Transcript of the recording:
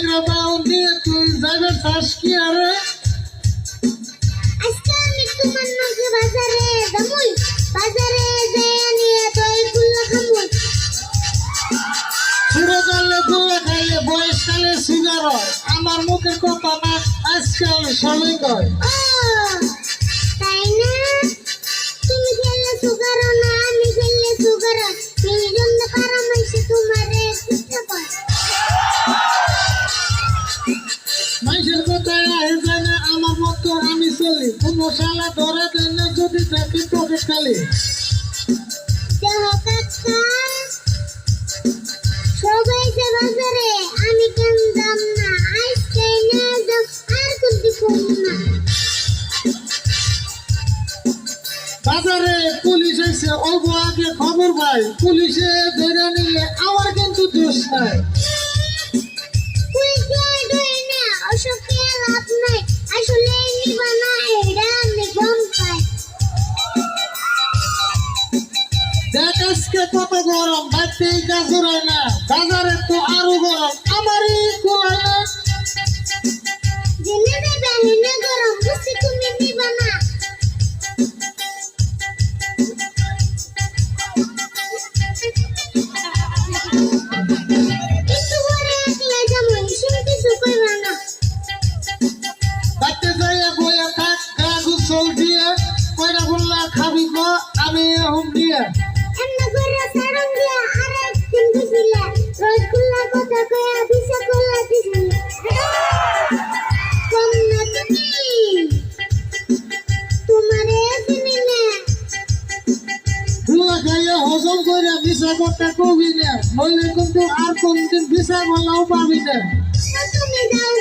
সিংড়া পাও নিয়ে তুই যাবে চাস কি আরে আজকে আমি তোমার নাকি বাজারে যামুই বাজারে যাই নিয়ে দই গুল্লা খামুই চিরকালে গুলা খাইলে বয়সকালে সিগার হয় আমার মুখের কথা না আজকাল সবাই কয় ও তাই না তুমি খেললে সুগার না আমি খেললে সুগার এই জন্য পরামর্শে তোমারে চেষ্টা কর মানুষের কথায় আহে যায় না আমার মতো আমি চলি কোনো শালা ধরে দেয় না যদি দেখি তোকে খালি দেহ কাকা সবাই যে বাজারে আমি কেন যাম না আজকে না যাম আর কুন্তি কম না বাজারে পুলিশ এসে অল্প আগে খবর পাই পুলিশে ধরে নিলে আমার কিন্তু দোষ নাই পুলিশে ধরে না অসুখে লাভ নাই আসলে নিবা না এটা আমি গম পাই দেখ আজকে কত গরম বাড়তেই কাজ হয় না বাজারে তো আরো গরম আমারই কোলায় না জেনে দেবে হেনে গরম বুঝি তুমি নিবা না কিন্তু ঘরে একলা যাবো শুনে কিছু কইবা না বাড়তে যাইয়া বইয়া থাক গা গুছল দিয়ে কইরা বললা খাবি গো আমি এখন দিয়ে এমন করে সারং দিয়া আর একদিন দিছিলে রসগোল্লা কথা কয়া দিছে কলা দিছিলে কম না তুমি তোমারে চিনি না গুলা খাইয়া হজম করে ভিসা করতে কবি না নইলে কিন্তু আর কোনদিন ভিসা বলাও পাবি না তুমি যাও